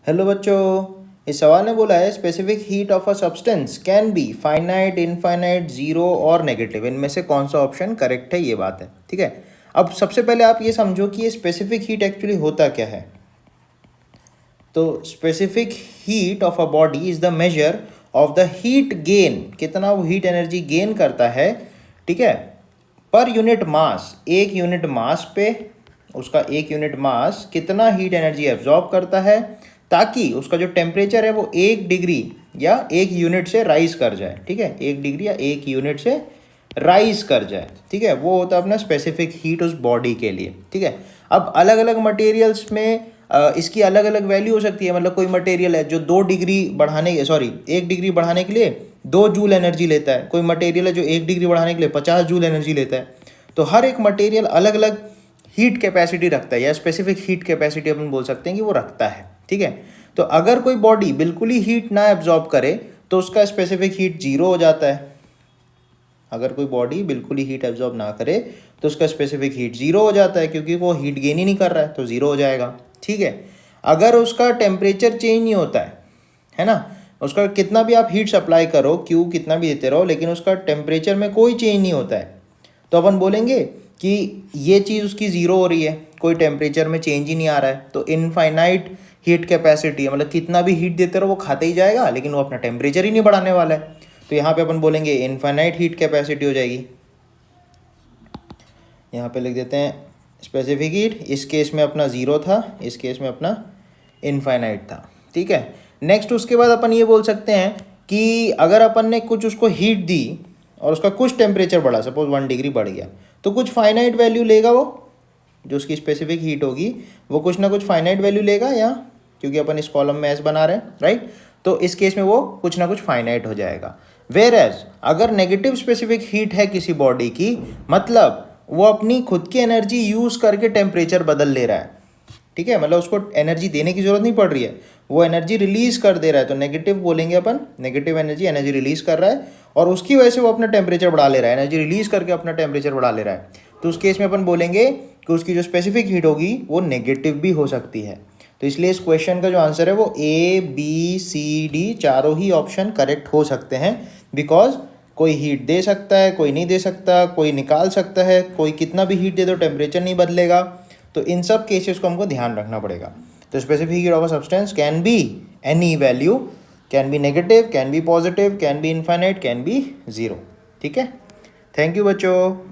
Hello बच्चों, इस सवाल ने बोला है specific heat of a substance can be finite, infinite, zero और नेगेटिव। इनमें से कौन सा ऑप्शन करेक्ट है, ये बात है। ठीक है, अब सबसे पहले आप ये समझो कि ये स्पेसिफिक हीट एक्चुअली होता क्या है। तो specific heat of a body is the measure of the heat gain, कितना वो हीट एनर्जी गेन करता है। ठीक है, पर यूनिट मास, एक यूनिट मास पे उसका एक यूनिट मास कितना हीट एनर्जी एब्जॉर्ब करता है, ताकि उसका जो टेम्परेचर है वो 1 डिग्री या 1 यूनिट से राइज कर जाए। ठीक है, 1 डिग्री या 1 यूनिट से राइज कर जाए। ठीक है, वो होता है अपना स्पेसिफिक हीट उस बॉडी के लिए। ठीक है, अब अलग अलग मटेरियल्स में इसकी अलग अलग वैल्यू हो सकती है। मतलब कोई मटेरियल है जो 2 डिग्री बढ़ाने, सॉरी 1 डिग्री बढ़ाने के लिए 2 जूल एनर्जी लेता है, कोई मटेरियल है जो 1 डिग्री बढ़ाने के लिए 50 जूल एनर्जी लेता है। तो हर एक मटेरियल अलग अलग हीट कैपेसिटी रखता है, या स्पेसिफिक हीट कैपेसिटी अपन बोल सकते हैं कि वो रखता है। ठीक है, तो अगर कोई बॉडी बिल्कुल ही हीट ना एब्जॉर्ब करे तो उसका स्पेसिफिक हीट जीरो हो जाता है। अगर कोई बॉडी बिल्कुल ही हीट एब्जॉर्ब ना करे तो उसका स्पेसिफिक हीट जीरो हो जाता है, क्योंकि वो हीट गेन ही नहीं कर रहा है, तो जीरो हो जाएगा। ठीक है, अगर उसका टेम्परेचर चेंज नहीं होता है ना, उसका कितना भी आप हीट सप्लाई करो, क्यू कितना भी देते रहो, लेकिन उसका टेम्परेचर में कोई चेंज नहीं होता है, तो अपन बोलेंगे कि ये चीज़ उसकी ज़ीरो हो रही है, कोई टेम्परेचर में चेंज ही नहीं आ रहा है। तो इनफाइनाइट हीट कैपेसिटी है, मतलब कितना भी हीट देते रहो वो खाते ही जाएगा, लेकिन वो अपना टेम्परेचर ही नहीं बढ़ाने वाला है। तो यहाँ पे अपन बोलेंगे इनफाइनाइट हीट कैपेसिटी हो जाएगी। यहाँ पे लिख देते हैं स्पेसिफिक हीट, इस केस में अपना ज़ीरो था, इस केस में अपना इनफाइनाइट था। ठीक है, नेक्स्ट उसके बाद अपन ये बोल सकते हैं कि अगर अपन ने कुछ उसको हीट दी और उसका कुछ टेम्परेचर बढ़ा, सपोज 1 डिग्री बढ़ गया, तो कुछ फाइनाइट वैल्यू लेगा वो, जो उसकी स्पेसिफिक हीट होगी वो कुछ ना कुछ फाइनाइट वैल्यू लेगा, या क्योंकि अपन इस कॉलम में एस बना रहे हैं, राइट, तो इस केस में वो कुछ ना कुछ फाइनाइट हो जाएगा। वेयर एज अगर नेगेटिव स्पेसिफिक हीट है किसी बॉडी की, मतलब वो अपनी खुद की एनर्जी यूज़ करके टेम्परेचर बदल ले रहा है। ठीक है, मतलब उसको एनर्जी देने की जरूरत नहीं पड़ रही है, वो एनर्जी रिलीज कर दे रहा है, तो नेगेटिव बोलेंगे अपन, नेगेटिव एनर्जी रिलीज कर रहा है और उसकी वजह से वो अपना टेम्परेचर बढ़ा ले रहा है, एनर्जी रिलीज करके अपना टेम्परेचर बढ़ा ले रहा है। तो उस केस में अपन बोलेंगे कि उसकी जो स्पेसिफिक हीट होगी वो नेगेटिव भी हो सकती है। तो इसलिए इस क्वेश्चन का जो आंसर है वो ए बी सी डी चारों ही ऑप्शन करेक्ट हो सकते हैं, बिकॉज कोई हीट दे सकता है, कोई नहीं दे सकता, कोई निकाल सकता है, कोई कितना भी हीट दे दो टेम्परेचर नहीं बदलेगा। तो इन सब केसेस को हमको ध्यान रखना पड़ेगा। तो specific heat of a substance can be any value, can be negative, can be positive, can be infinite, can be zero. ठीक है, थैंक यू बच्चों।